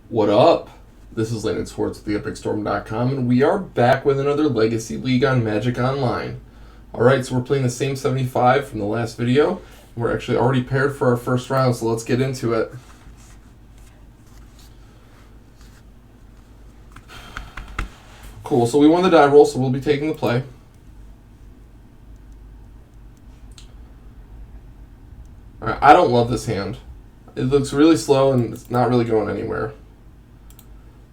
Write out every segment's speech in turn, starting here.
What up? This is Landon Sworts with theepicstorm.com, and we are back with another Legacy League on Magic Online. Alright, so we're playing the same 75 from the last video. We're actually already paired for our first round, so let's get into it. Cool, so we won the die roll, so we'll be taking the play. Alright, I don't love this hand. It looks really slow and it's not really going anywhere.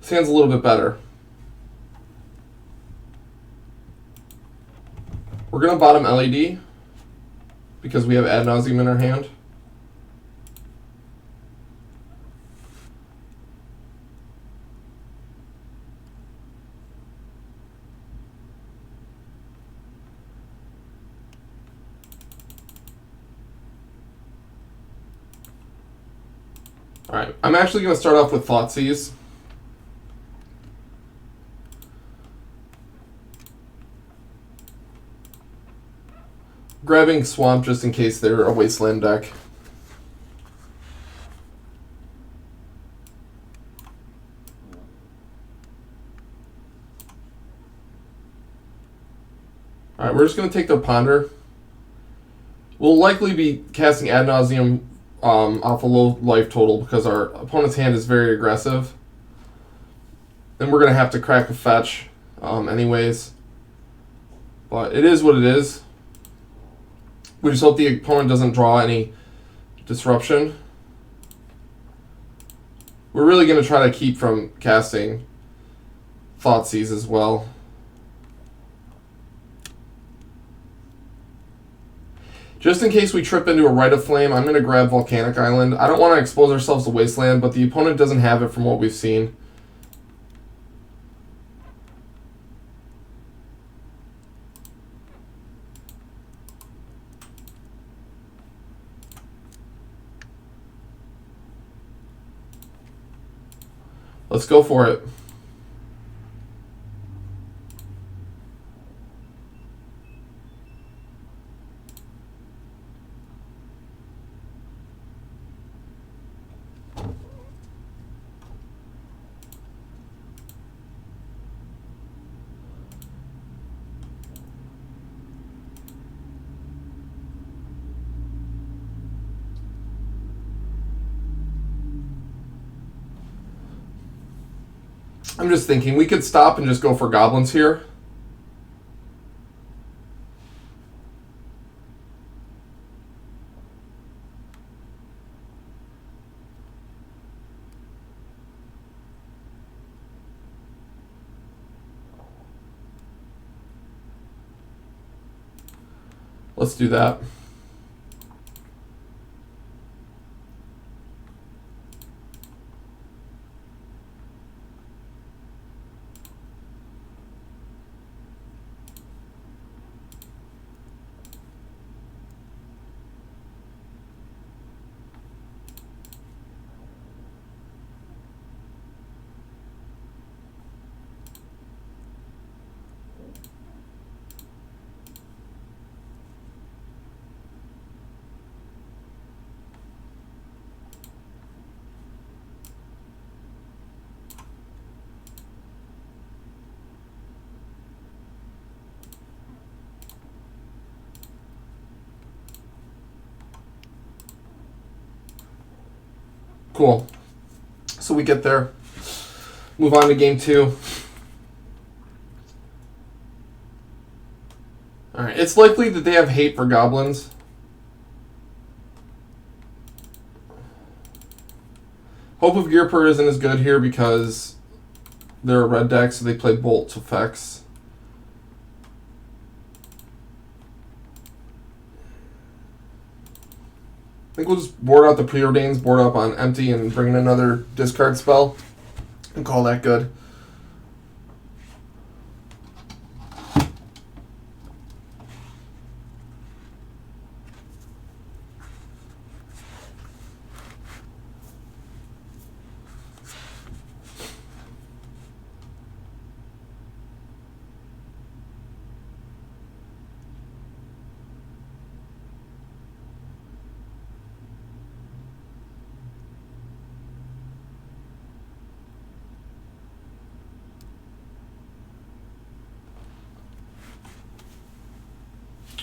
This hand's a little bit better. We're going to bottom LED because we have ad nauseam in our hand. Alright, I'm actually going to start off with Thoughtseize. Grabbing Swamp just in case they're a Wasteland deck. Alright, we're just going to take their Ponder. We'll likely be casting Ad Nauseam off a low life total because our opponent's hand is very aggressive. Then we're going to have to crack a fetch anyways. But it is what it is. We just hope the opponent doesn't draw any disruption. We're really going to try to keep from casting Thoughtseize as well. Just in case we trip into a Rite of Flame, I'm going to grab Volcanic Island. I don't want to expose ourselves to Wasteland, but the opponent doesn't have it from what we've seen. Let's go for it. I'm just thinking we could stop and just go for goblins here. Let's do that. Cool. So we get there. Move on to game 2. Alright, it's likely that they have hate for goblins. Hope of Gearper isn't as good here because they're a red deck, so they play Bolt effects. I think we'll just board out the Preordains, board up on empty, and bring in another discard spell, and call that good.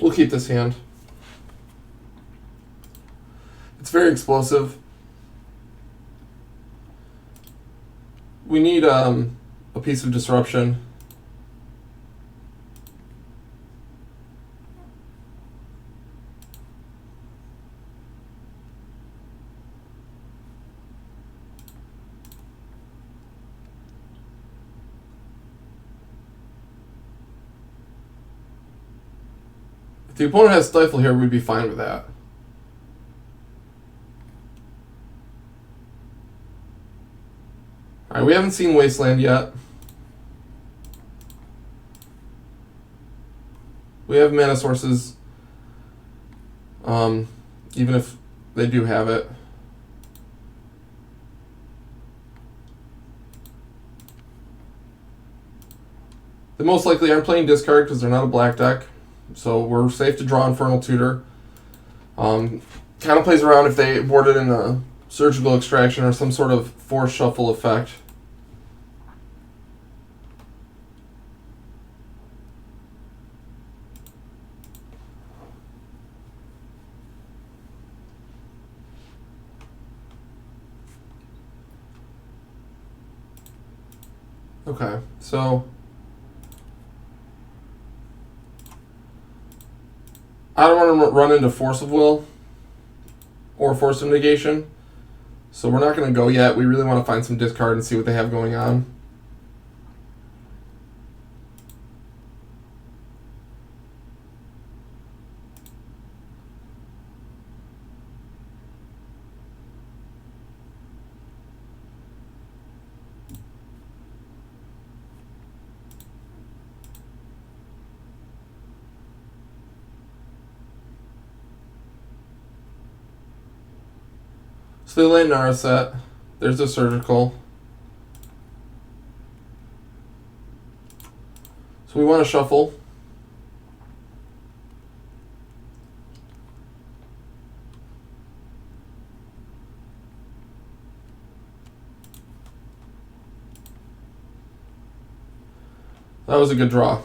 We'll keep this hand. It's very explosive. We need a piece of disruption. If the opponent has Stifle here, we'd be fine with that. Alright, we haven't seen Wasteland yet. We have mana sources, even if they do have it. They most likely aren't playing discard because they're not a black deck, so we're safe to draw Infernal Tutor. Kind of plays around if they board it in a Surgical Extraction or some sort of force shuffle effect. Okay, so I don't want to run into Force of Will or Force of Negation, so we're not going to go yet. We really want to find some discard and see what they have going on. So they lay Narset. There's a Surgical. So we want to shuffle. That was a good draw.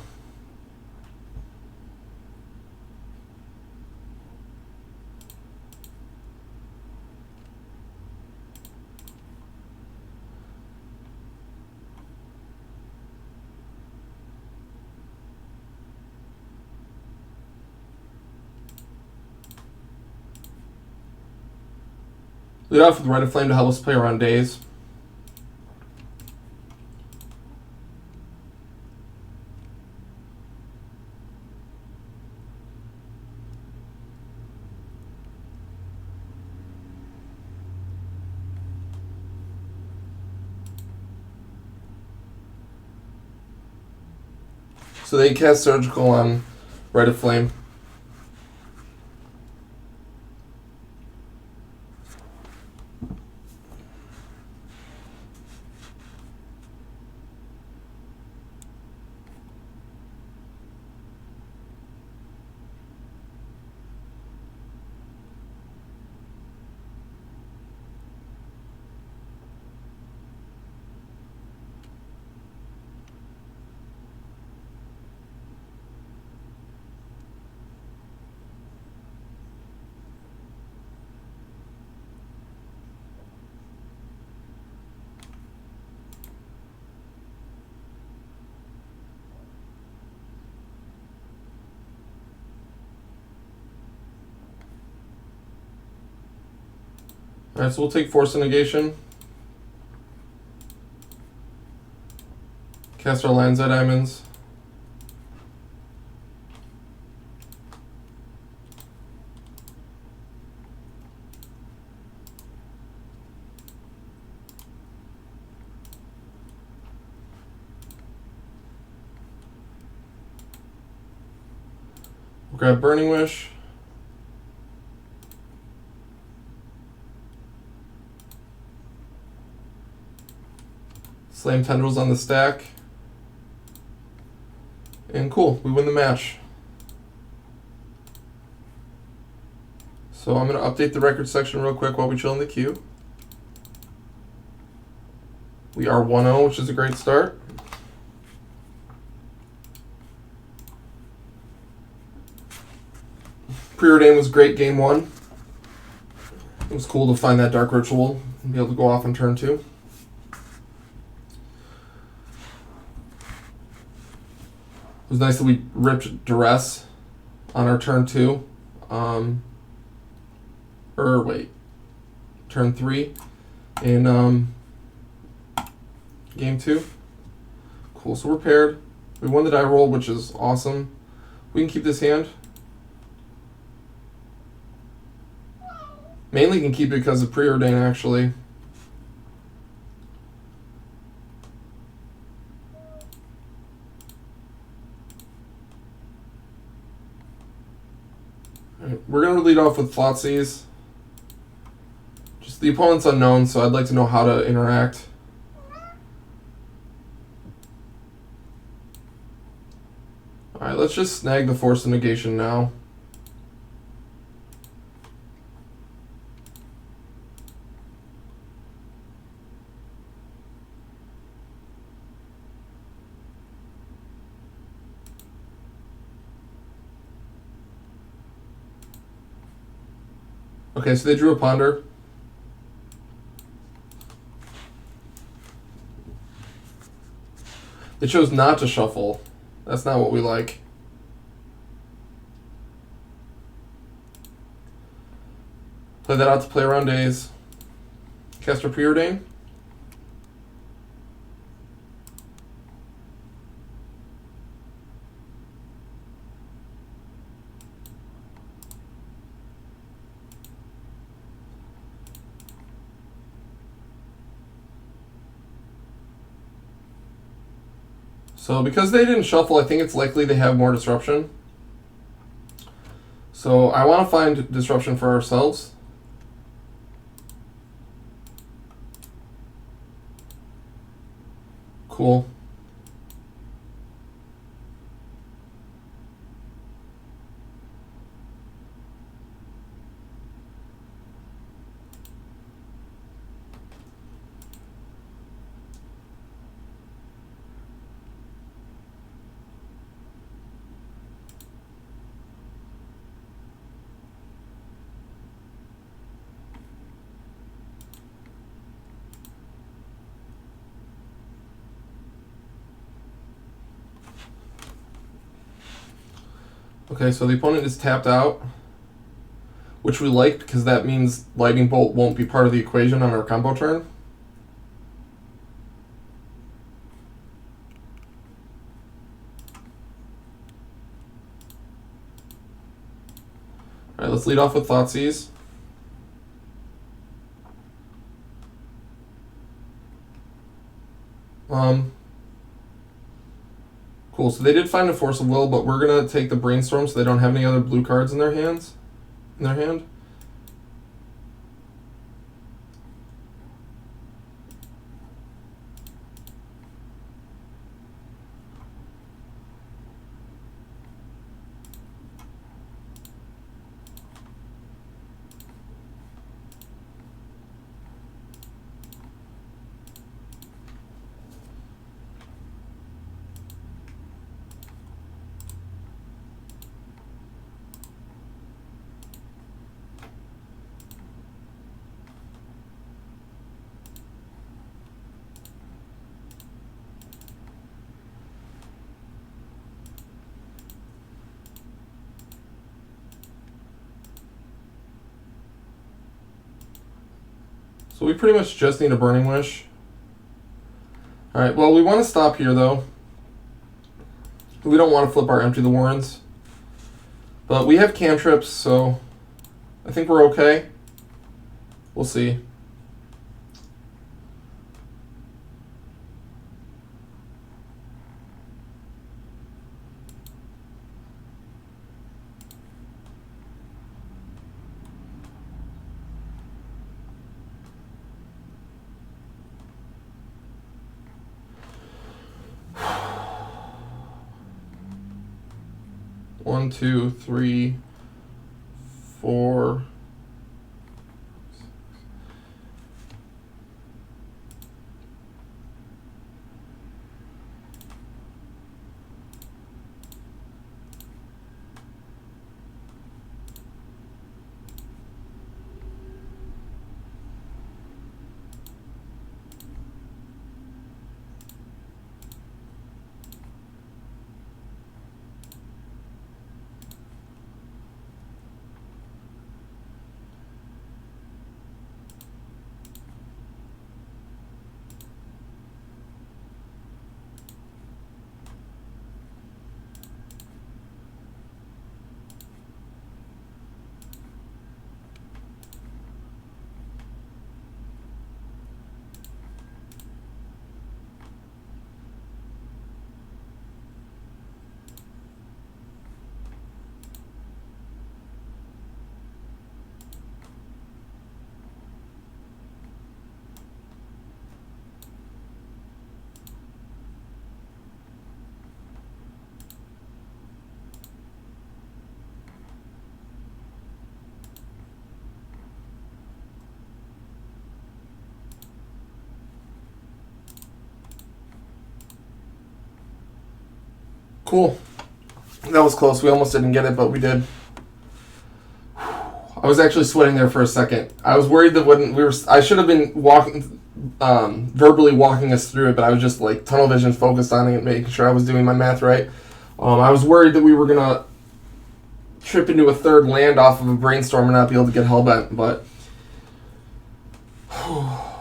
Lead off with Rite of Flame to help us play around days. So they cast Surgical on Rite of Flame. Alright, so we'll take Force of Negation. Cast our Lands at Diamonds. We'll grab Burning Wish. Slam Tendrils on the stack. And cool, we win the match. So I'm going to update the record section real quick while we chill in the queue. We are 1-0, which is a great start. Preordain was great game 1. It was cool to find that Dark Ritual and be able to go off on turn 2. It was nice that we ripped Duress on our turn 2. Turn 3 in game 2. Cool, so we're paired. We won the die roll, which is awesome. We can keep this hand. Mainly can keep it because of Preordain, actually. Right, we're going to lead off with Thoughtseize. Just the opponent's unknown, so I'd like to know how to interact. Alright, let's just snag the Force of Negation now. Okay, so they drew a Ponder. They chose not to shuffle. That's not what we like. Play that out to play around days. Cast our Preordain. So because they didn't shuffle, I think it's likely they have more disruption. So I want to find disruption for ourselves. Cool. Okay, so the opponent is tapped out, which we like because that means Lightning Bolt won't be part of the equation on our combo turn. Alright, let's lead off with Thoughtseize. Cool, so they did find a Force of Will, but we're going to take the Brainstorm so they don't have any other blue cards in their hand. 'So we pretty much just need a Burning Wish. Alright, well, we want to stop here, though. We don't want to flip our Empty the Warrens. But we have cantrips, so I think we're okay. We'll see. One, two, three, four. cool. That was close. We almost didn't get it, but we did. I was actually sweating there for a second. I was worried that when I should have been walking, verbally walking us through it, but I was just like tunnel vision focused on it, making sure I was doing my math right. I was worried that we were gonna trip into a third land off of a brainstorm and not be able to get hellbent, but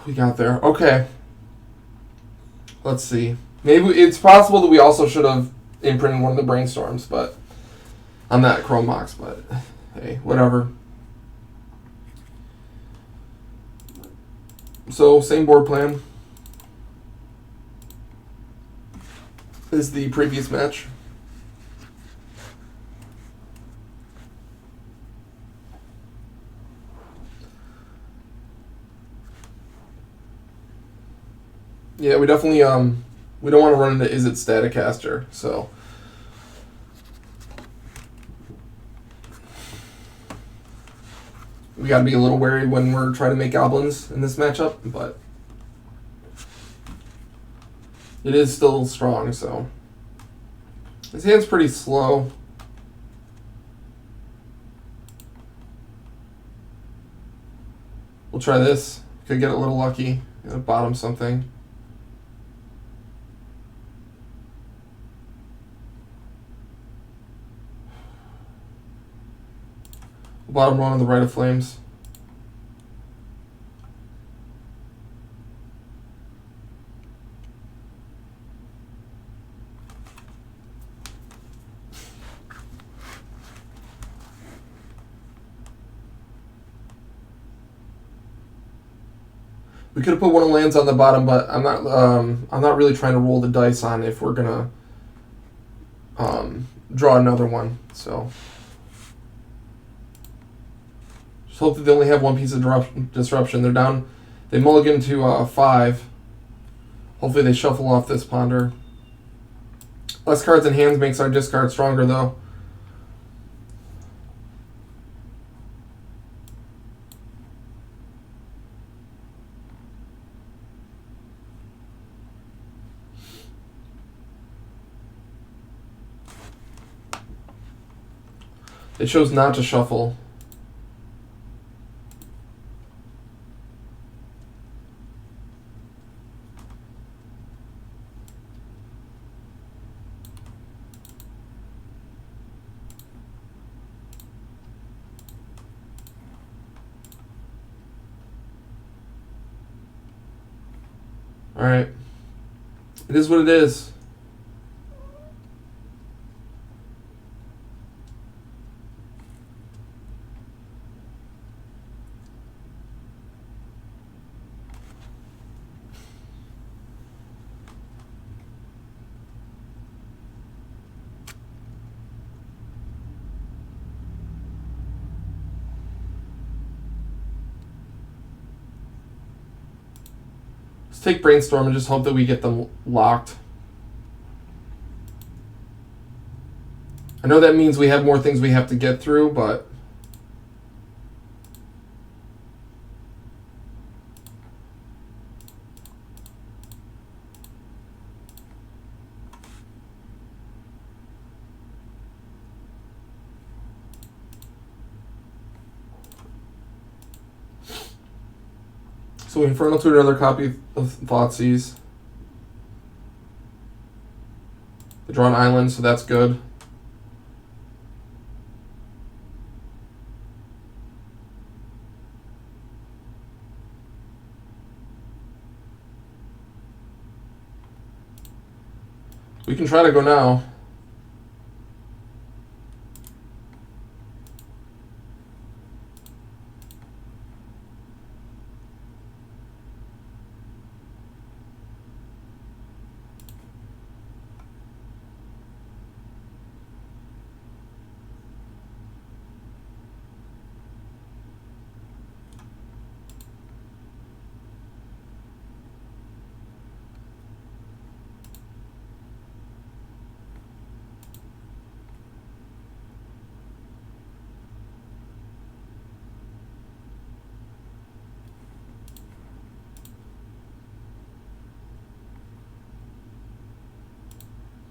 we got there. Okay. Let's see. Maybe it's possible that we also should have imprinted one of the brainstorms, but on that Chrome box, but hey, whatever. So, same board plan as the previous match. Yeah, we definitely we don't want to run into Is It Staticaster, so we got to be a little wary when we're trying to make goblins in this matchup, but it is still strong, so his hand's pretty slow. We'll try this. Could get a little lucky. Bottom something. Bottom one on the right of flames. We could have put one of the lands on the bottom, but I'm not really trying to roll the dice on if we're gonna draw another one. So just hope that they only have one piece of disruption. They're down. They mulligan to 5. Hopefully they shuffle off this ponder. Less cards in hands makes our discard stronger, though. They chose not to shuffle. All right. It is what it is. Take brainstorm and just hope that we get them locked. I know that means we have more things we have to get through, but so we Infernal to another copy of Thoughtseize. They draw an island, so that's good. We can try to go now.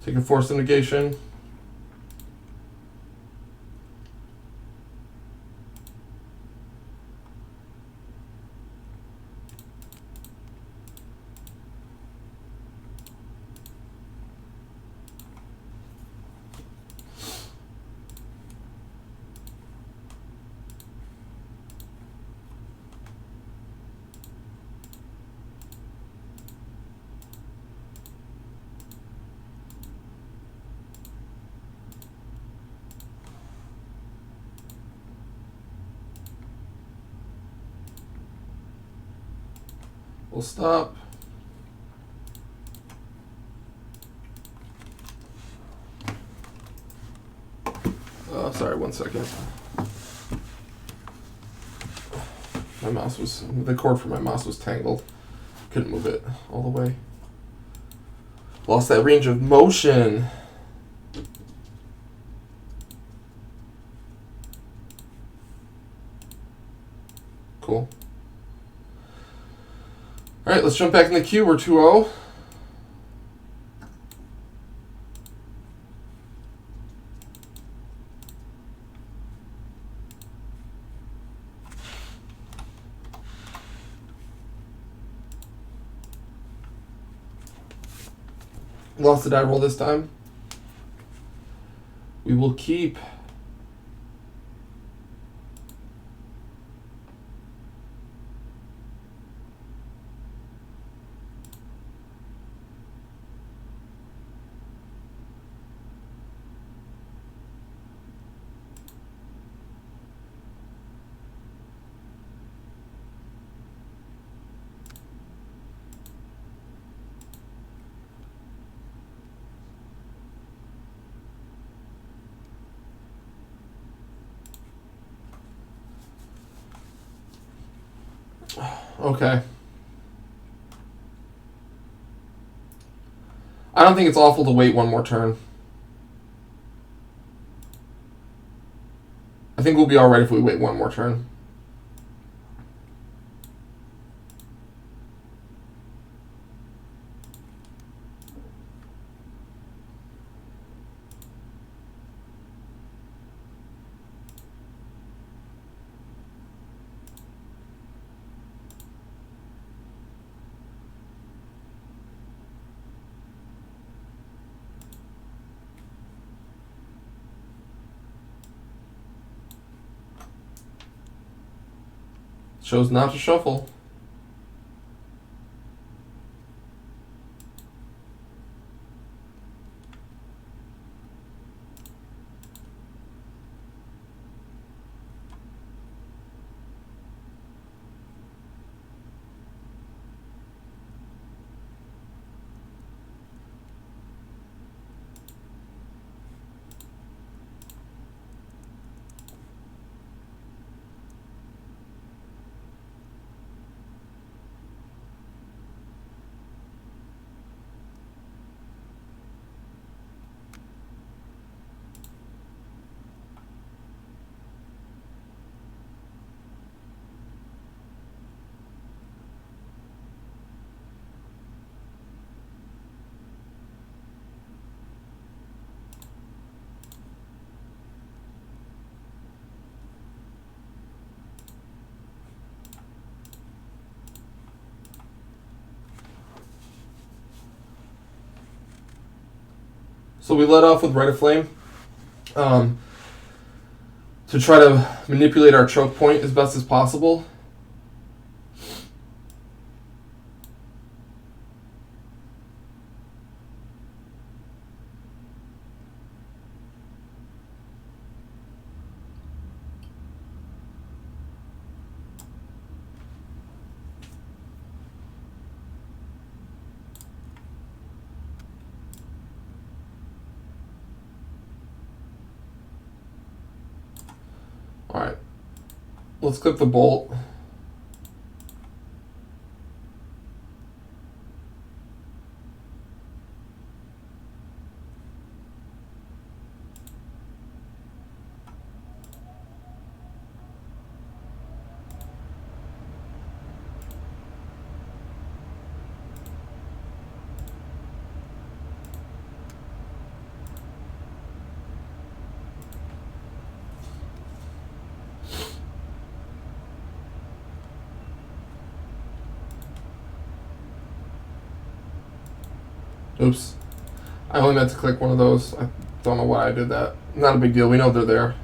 Take a force of negation. We'll stop. Sorry, 1 second. My mouse was, the cord for my mouse was tangled. Couldn't move it all the way. Lost that range of motion. Cool. All right, let's jump back in the queue. We're 2-0. Lost the die roll this time. We will keep. Okay. I don't think it's awful to wait one more turn. I think we'll be alright if we wait one more turn. Chose not to shuffle. So we let off with Rite of Flame to try to manipulate our choke point as best as possible. Alright, let's clip the bolt. Oops. I only meant to click one of those. I don't know why I did that. Not a big deal. We know they're there.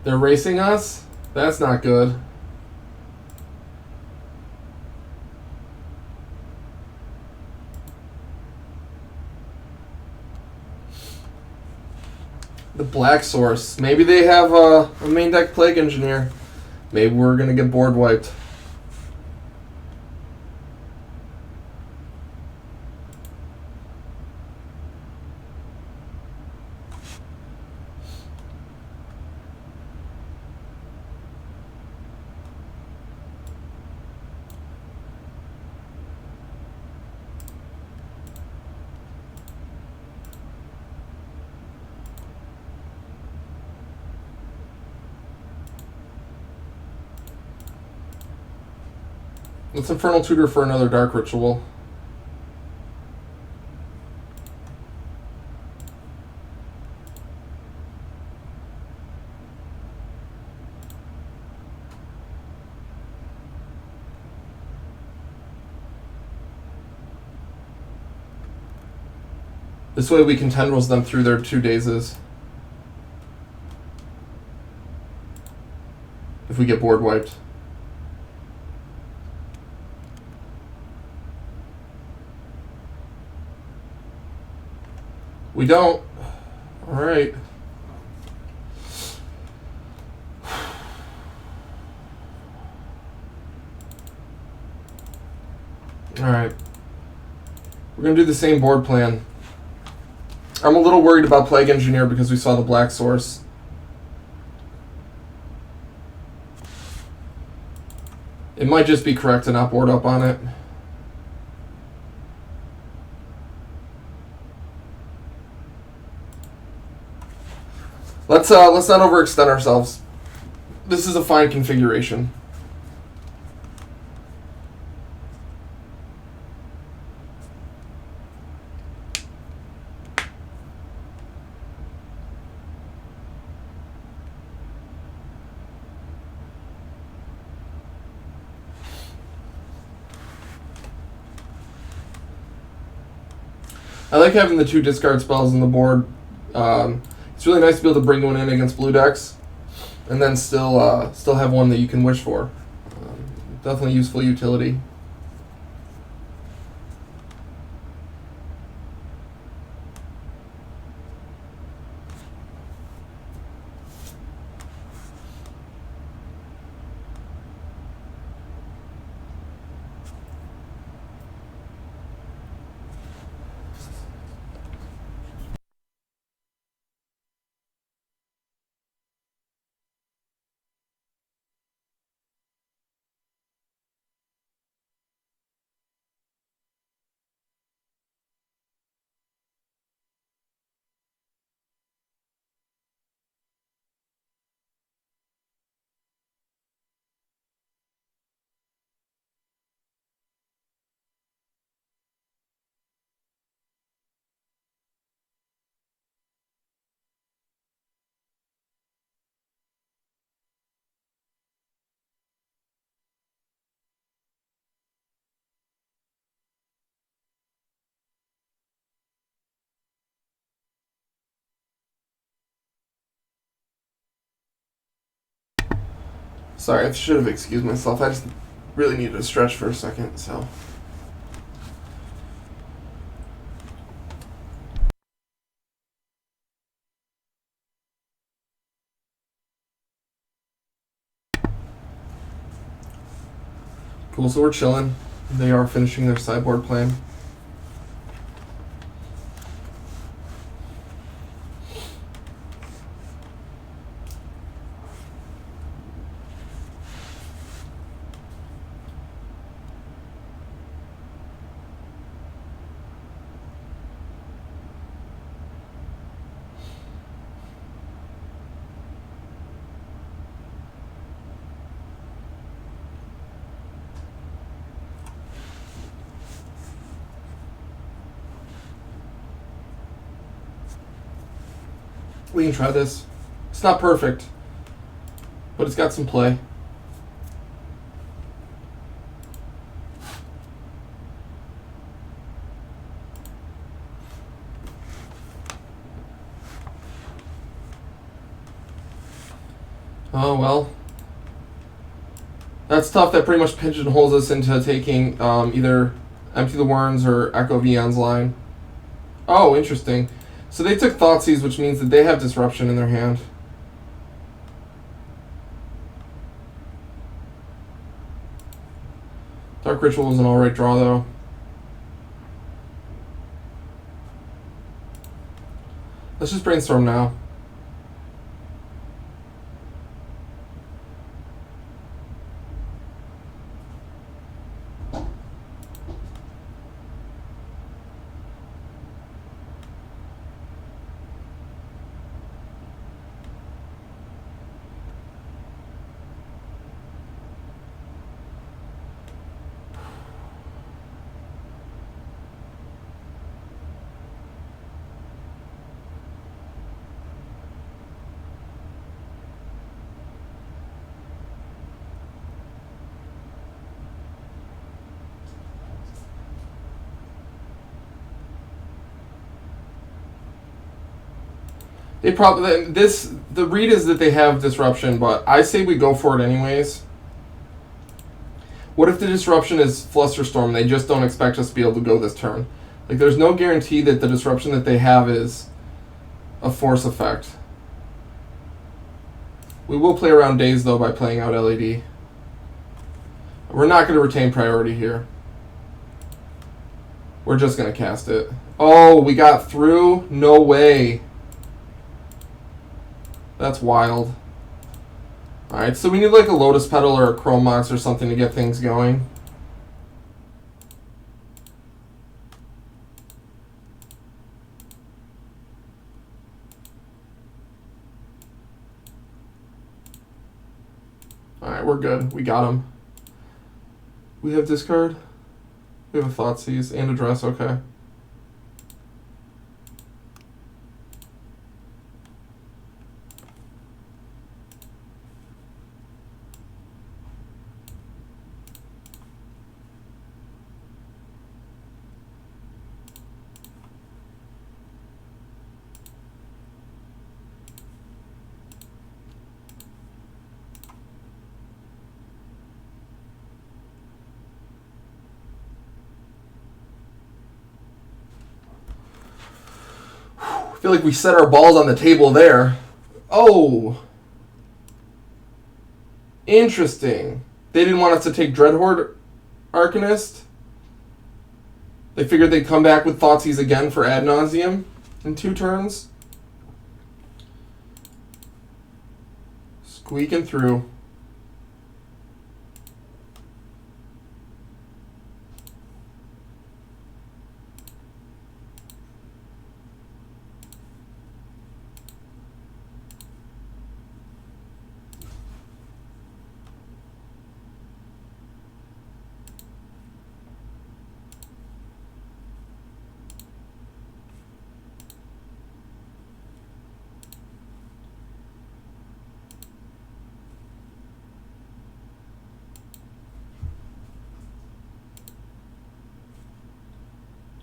They're racing us? That's not good. The Black Source. Maybe they have a main deck Plague Engineer. Maybe we're going to get board wiped. Let's Infernal Tutor for another Dark Ritual. This way we can Tendrils them through their 2 dazes. If we get board wiped. We don't. Alright. Alright. We're going to do the same board plan. I'm a little worried about Plague Engineer because we saw the Black Source. It might just be correct to not board up on it. Let's not overextend ourselves. This is a fine configuration. I like having the 2 discard spells on the board. It's really nice to be able to bring one in against blue decks, and then still have one that you can wish for. Definitely useful utility. Sorry, I should have excused myself. I just really needed to stretch for a second, so. Cool, so we're chilling. They are finishing their sideboard plan. We can try this. It's not perfect, but it's got some play. Oh, well. That's tough. That pretty much pigeonholes us into taking either Empty the Warrens or Echo Vion's line. Oh, interesting. So they took Thoughtseize, which means that they have Disruption in their hand. Dark Ritual was an alright draw, though. Let's just brainstorm now. They probably the read is that they have Disruption, but I say we go for it anyways. What if the Disruption is Flusterstorm? They just don't expect us to be able to go this turn. Like, there's no guarantee that the Disruption that they have is a force effect. We will play around Daze, though, by playing out LED. We're not going to retain priority here. We're just going to cast it. Oh, we got through? No way. That's wild. Alright, so we need like a Lotus Petal or a Chrome Mox or something to get things going. Alright, we're good. We got him. We have discard. We have a Thoughtseize and a Dress, okay. I feel like we set our balls on the table there. Oh. Interesting. They didn't want us to take Dreadhorde Arcanist. They figured they'd come back with Thoughtseize again for Ad Nauseam in 2 turns. Squeaking through.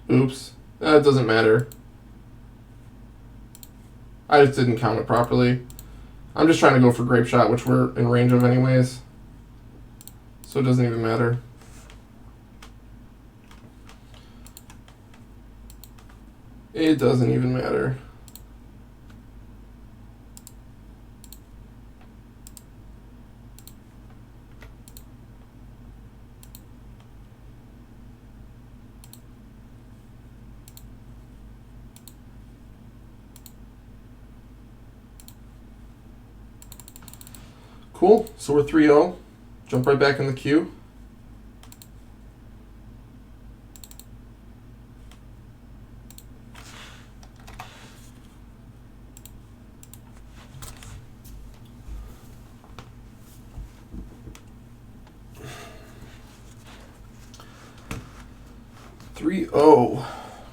Oops. That doesn't matter. I just didn't count it properly. I'm just trying to go for Grape Shot, which we're in range of anyways. So it doesn't even matter. It doesn't even matter. Cool. So we're 3-0. Jump right back in the queue.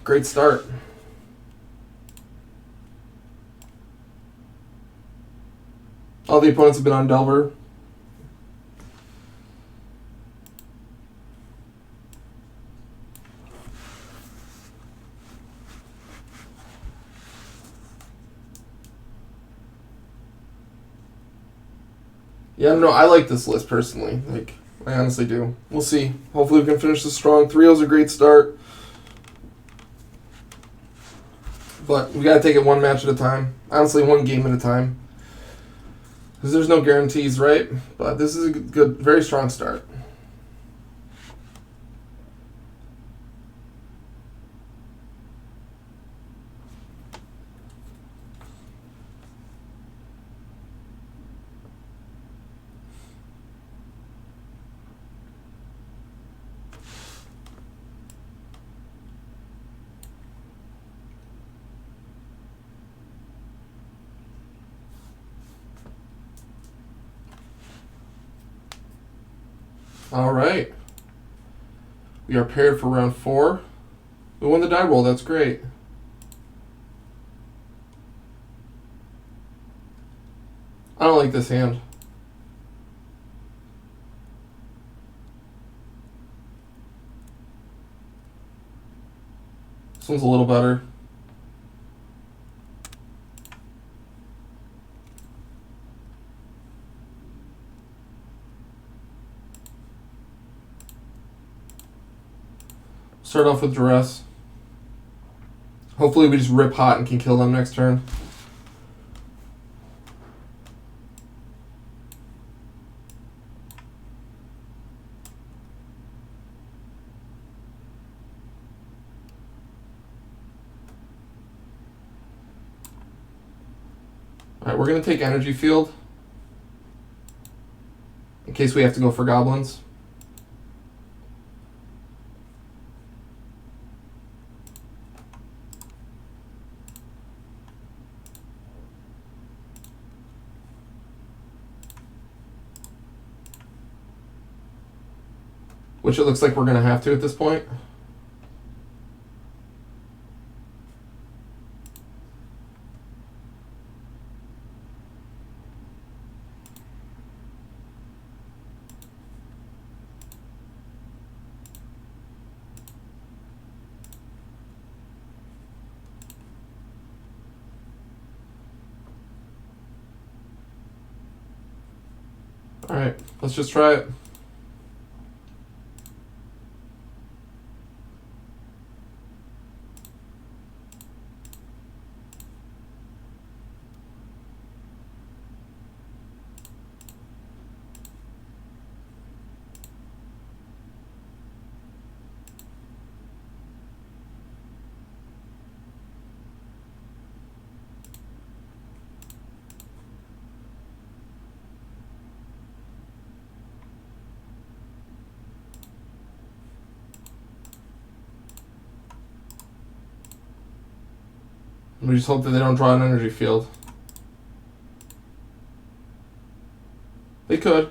Great start. All the opponents have been on Delver. Yeah, no, I like this list personally. Like, I honestly do. We'll see. Hopefully, we can finish this strong. 3-0's a great start, but we gotta take it one match at a time. Honestly, one game at a time, because there's no guarantees, right? But this is a good, very strong start. All right. We are paired for round 4. We won the die roll. That's great. I don't like this hand. This one's a little better. Start off with duress. Hopefully we just rip hot and can kill them next turn. Alright, we're going to take energy field in case we have to go for goblins. Which it looks like we're going to have to at this point. Alright, let's just try it. We just hope that they don't draw an energy field. They could.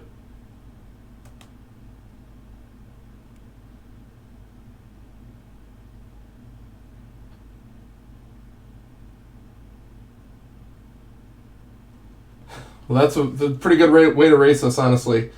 Well, that's a pretty good way to race us, honestly.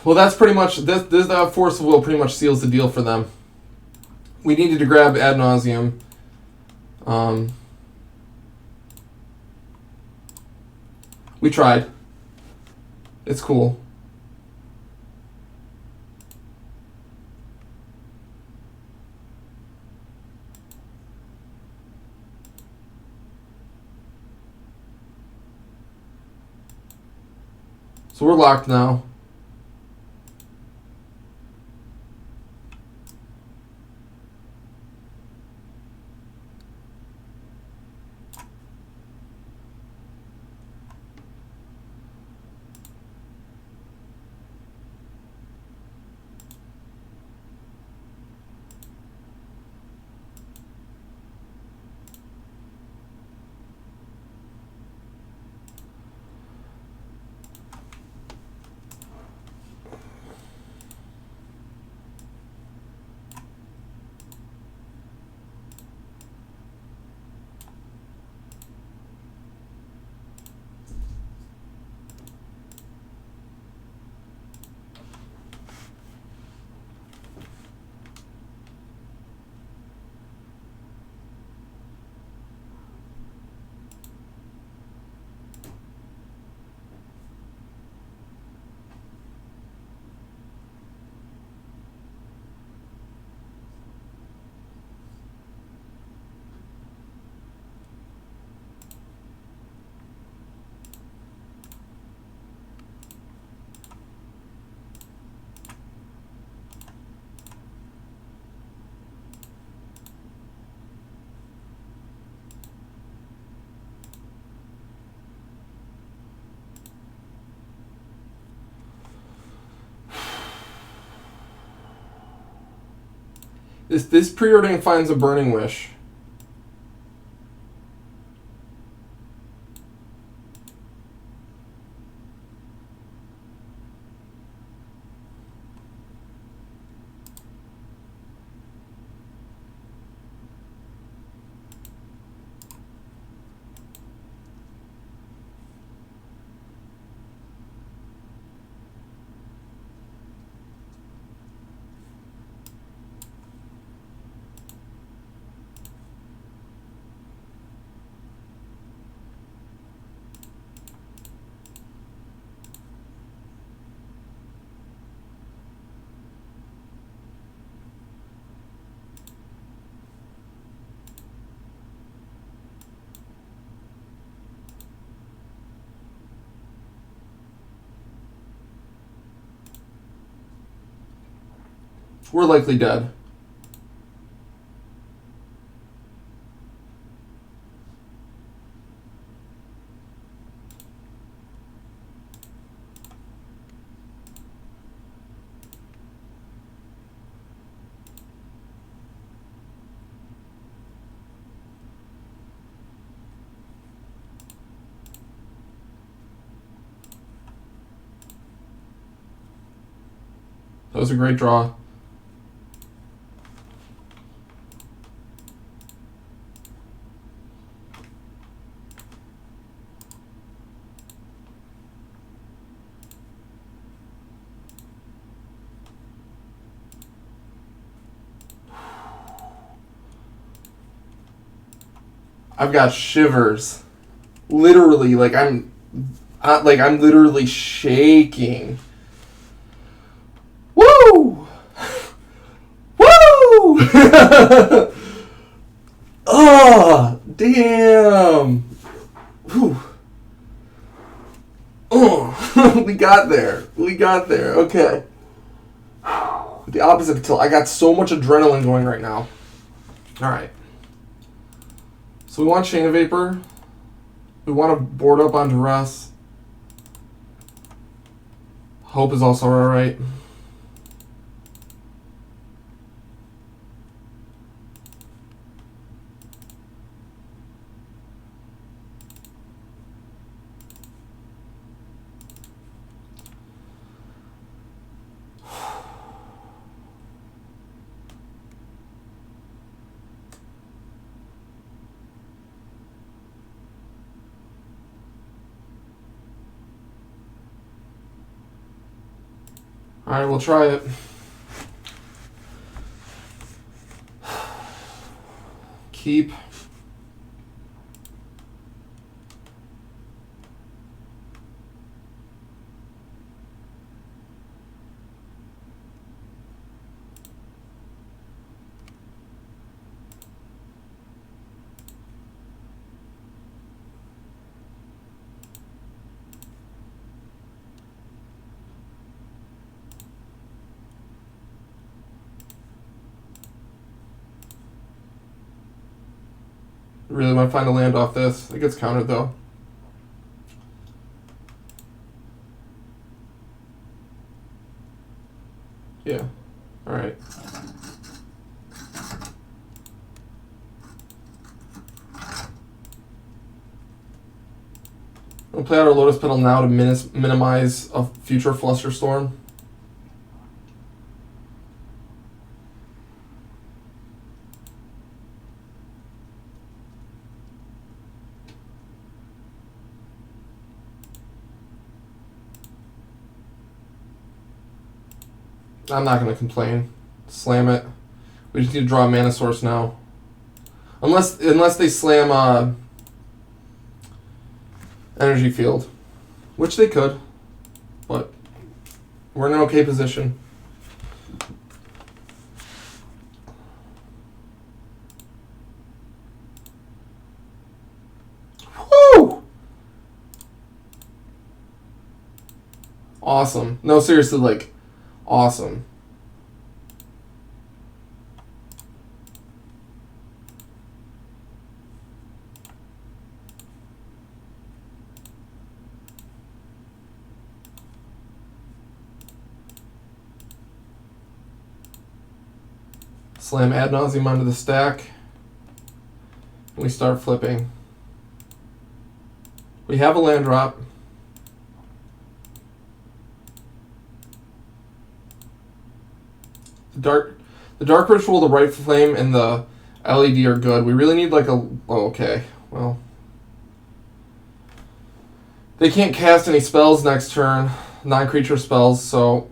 Well, that's pretty much this force of will pretty much seals the deal for them. We needed to grab ad nauseum. We tried. It's cool. So we're locked now. This preordain finds a burning wish. We're likely dead. That was a great draw. I've got shivers. Literally, I'm literally shaking. Woo! Woo! Oh, damn. Whew. Oh, we got there. Okay. The opposite of tilt. I got so much adrenaline going right now. All right. So we want Chain of Vapor. We want to board up on Duress. Hope is also alright. Alright, we'll try it. Keep. Really want to find a land off this. It gets countered though. Yeah. Alright. We'll play out our Lotus Petal now to minimize a future Flusterstorm. I'm not going to complain. Slam it. We just need to draw a mana source now. Unless they slam Energy Field. Which they could. But we're in an okay position. Woo! Awesome. No, seriously, like, awesome. Slam ad nauseum onto the stack. And we start flipping. We have a land drop. The dark ritual, the right flame, and the LED are good. We really need like a. Oh, okay. Well, they can't cast any spells next turn, non-creature spells. So,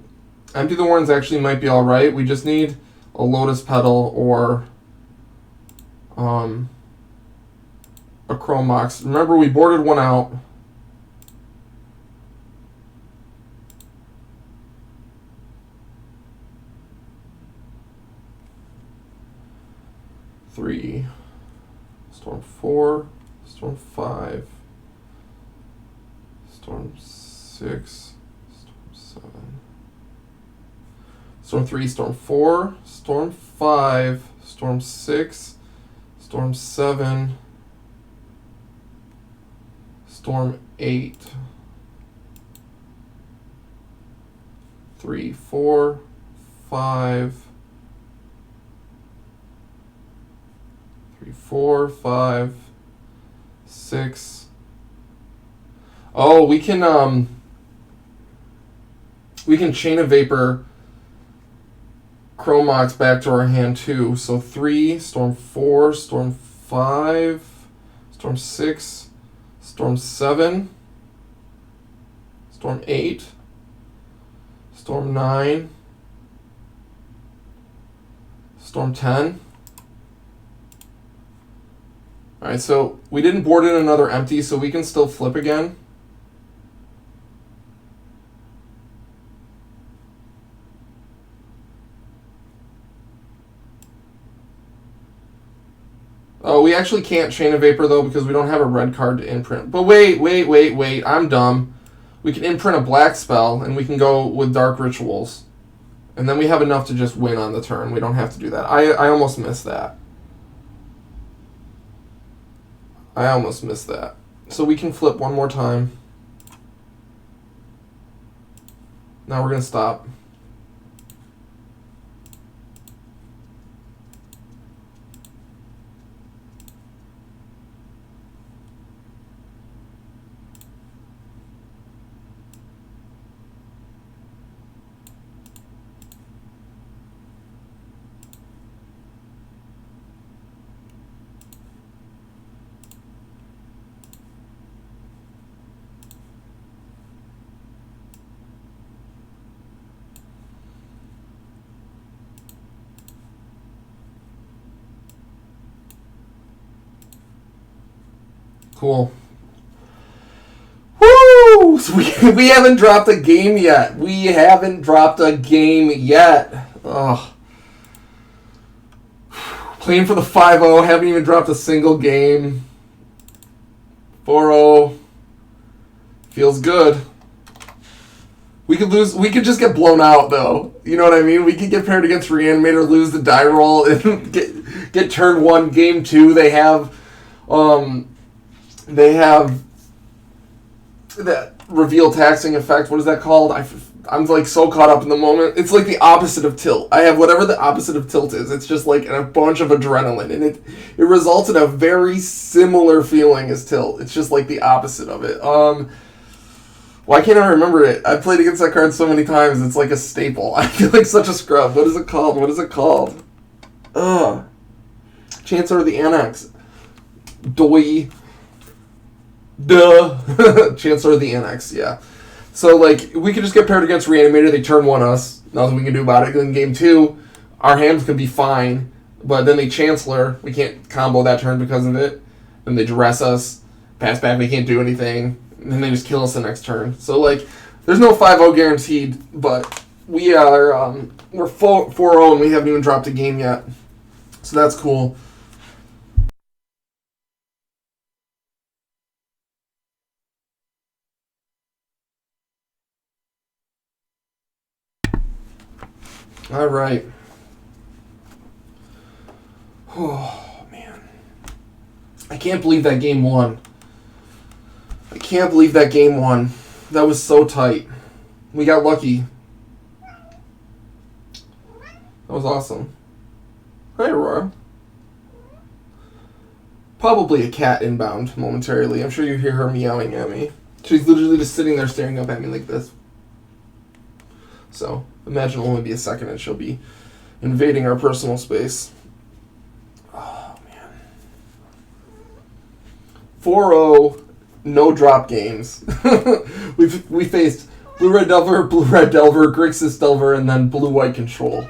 Empty the Warrens actually might be all right. We just need a Lotus Petal or a Chrome Mox. Remember, we boarded one out. Three, Storm 4, Storm 5, Storm 6, Storm 7, Storm 3, Storm 4, Storm 5, Storm 6, Storm 7, Storm 8, 3, 4, 5, 3, 4, 5, 6. Oh, we can Chain of Vapor Chrome Mox back to our hand too. So 3, Storm 4, Storm 5, Storm 6, Storm 7, Storm 8, Storm 9, Storm 10. Alright, so we didn't board in another empty, so we can still flip again. Oh, we actually can't Chain of Vapor, though, because we don't have a red card to imprint. But wait, I'm dumb. We can imprint a black spell, and we can go with Dark Rituals. And then we have enough to just win on the turn. We don't have to do that. I almost missed that. So we can flip one more time. Now we're going to stop. Cool. Woo! So we haven't dropped a game yet. We haven't dropped a game yet. Ugh. Playing for the 5-0. Haven't even dropped a single game. 4-0. Feels good. We could lose. We could just get blown out, though. You know what I mean? We could get paired against Reanimator, lose the die roll, and get turn 1, game 2. They have that reveal taxing effect. What is that called? I'm like so caught up in the moment. It's like the opposite of tilt. I have whatever the opposite of tilt is. It's just like a bunch of adrenaline, and it results in a very similar feeling as tilt. It's just like the opposite of it. Why can't I remember it? I've played against that card so many times. It's like a staple. I feel like such a scrub. What is it called? What is it called? Chancellor of the Annex. Doi. Duh. Chancellor of the Annex, yeah. So, like, we could just get paired against Reanimator. They turn 1 us. Nothing we can do about it. In game 2, our hands could be fine. But then they Chancellor. We can't combo that turn because of it. Then they dress us. Pass back. We can't do anything. And then they just kill us the next turn. So, like, there's no 5-0 guaranteed. But we are, we're 4-0 and we haven't even dropped a game yet. So that's cool. All right. Oh, man. I can't believe that game won. I can't believe that game won. That was so tight. We got lucky. That was awesome. Hi, Aurora. Probably a cat inbound momentarily. I'm sure you hear her meowing at me. She's literally just sitting there staring up at me like this. So, imagine it'll only be a second and she'll be invading our personal space. Oh, man. 4-0, no drop games. we faced Blue-Red Delver, Blue-Red Delver, Grixis Delver, and then Blue-White Control.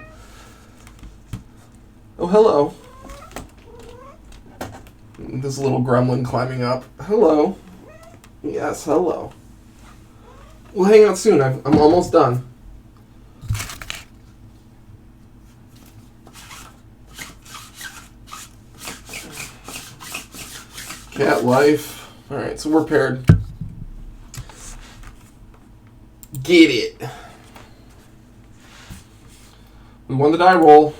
Oh, hello. This little gremlin climbing up. Hello. Yes, hello. We'll hang out soon. I'm almost done. Cat life. Alright, so we're paired. Get it. We won the die roll.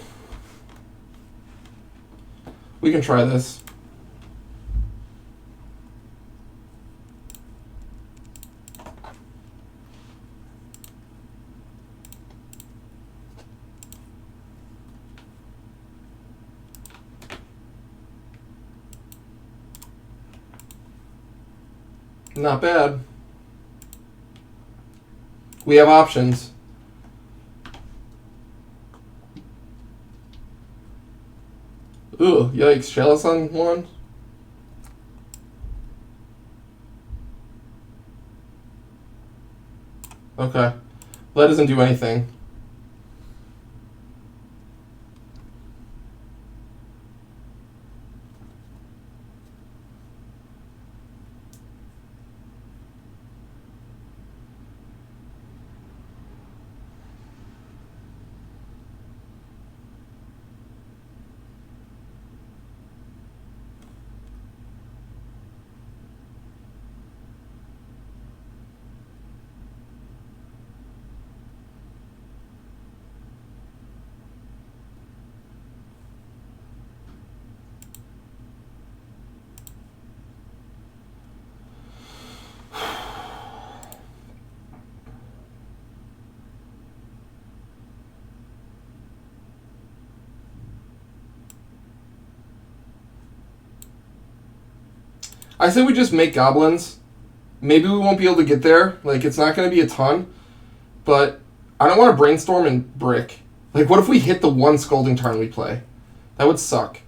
We can try this. Not bad. We have options. Ooh, yikes. Chalice on 1? Okay. That doesn't do anything. I say we just make goblins. Maybe we won't be able to get there. Like, it's not going to be a ton. But I don't want to brainstorm and brick. Like, what if we hit the one Scalding Tarn we play? That would suck.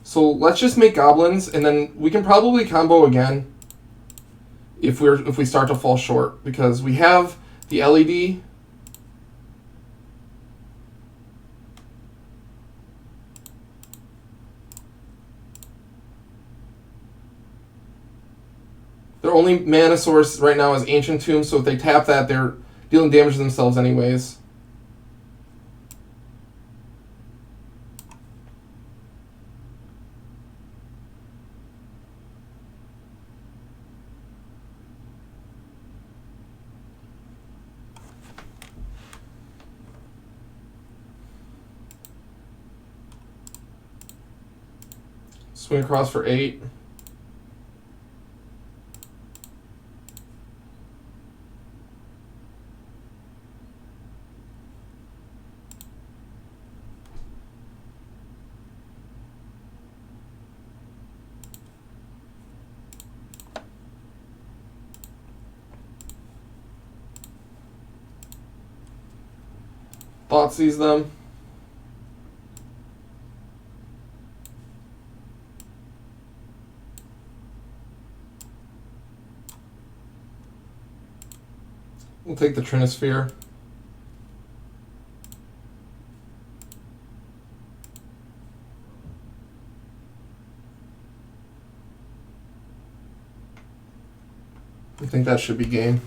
So let's just make goblins, and then we can probably combo again if we start to fall short. Because we have the LED. Their only mana source right now is Ancient Tomb, so if they tap that, they're dealing damage to themselves anyways. Swing across for 8. Thoughtseize them. We'll take the Trinisphere. I think that should be game.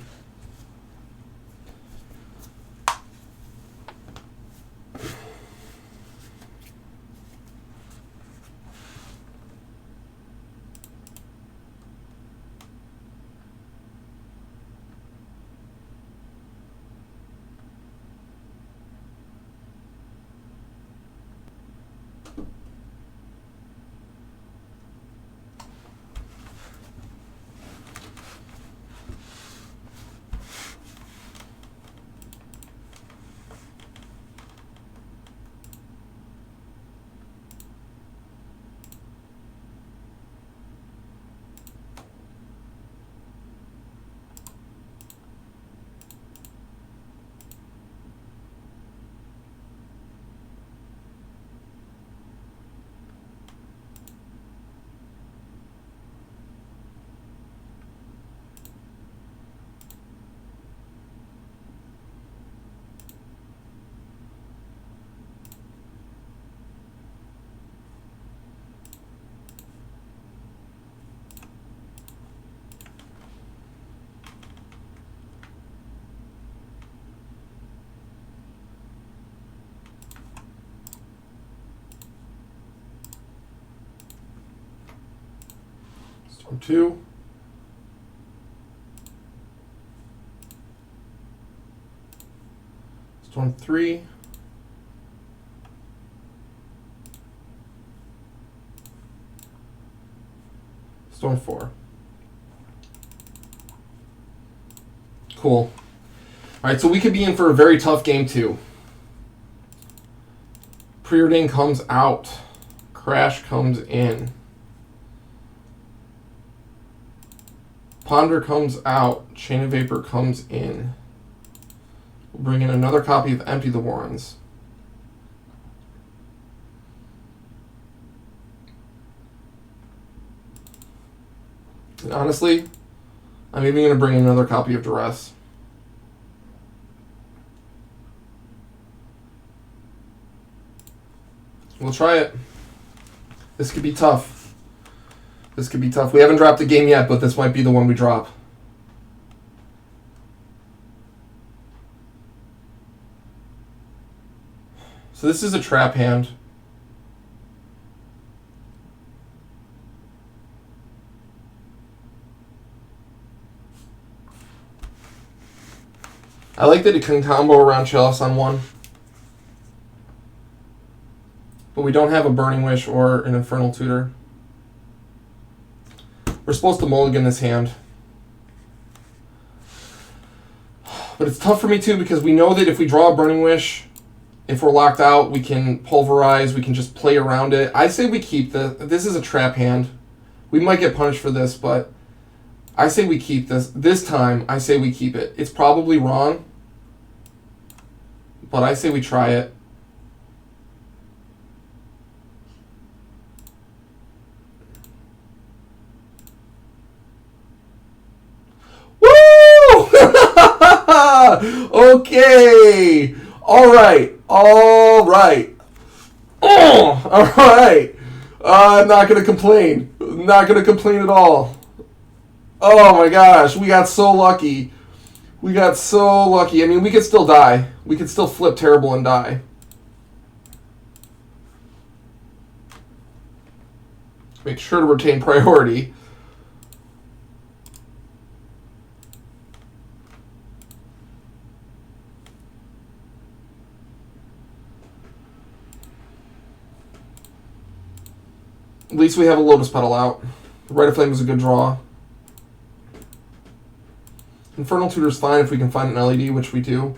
Storm 2. Storm 3. Storm 4. Cool. All right, so we could be in for a very tough game 2. Preordain comes out. Crash comes in. Ponder comes out. Chain of Vapor comes in. We'll bring in another copy of Empty the Warrens. And honestly, I'm even going to bring in another copy of Duress. We'll try it. This could be tough. This could be tough. We haven't dropped a game yet, but this might be the one we drop. So this is a trap hand. I like that it can combo around Chalice on one. But we don't have a Burning Wish or an Infernal Tutor. We're supposed to mulligan this hand. But it's tough for me too because we know that if we draw a Burning Wish, if we're locked out, we can pulverize, we can just play around it. I say we keep this. This is a trap hand. We might get punished for this, but I say we keep this. This time, I say we keep it. It's probably wrong, but I say we try it. Okay. All right. All right. Oh, all right. I'm not going to complain. Not going to complain at all. Oh my gosh, we got so lucky. We got so lucky. I mean, we could still die. We could still flip terrible and die. Make sure to retain priority. At least we have a Lotus Petal out. Rite of Flame is a good draw. Infernal Tutor's fine if we can find an LED, which we do.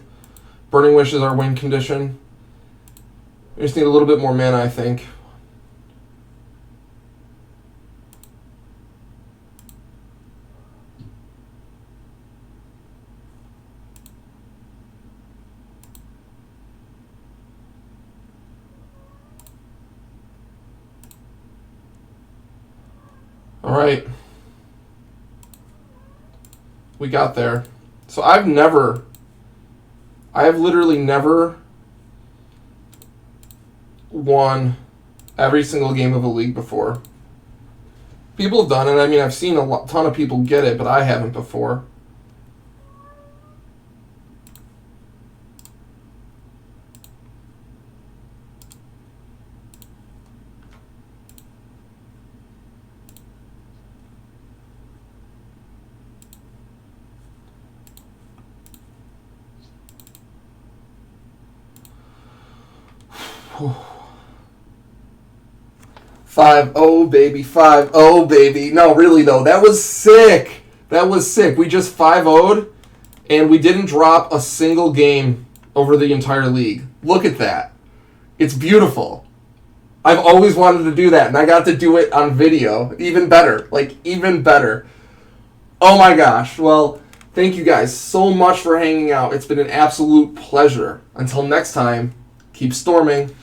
Burning Wish is our win condition. We just need a little bit more mana, I think. All right. We got there. So I have literally never won every single game of a league before. People have done it. I mean, I've seen a ton of people get it, but I haven't before. Five, oh baby, 5-0 baby. No, really though, that was sick. That was sick. We just 5-0'd, and we didn't drop a single game over the entire league. Look at that. It's beautiful. I've always wanted to do that, and I got to do it on video. Even better. Like, even better. Oh my gosh. Well, thank you guys so much for hanging out. It's been an absolute pleasure. Until next time, keep storming.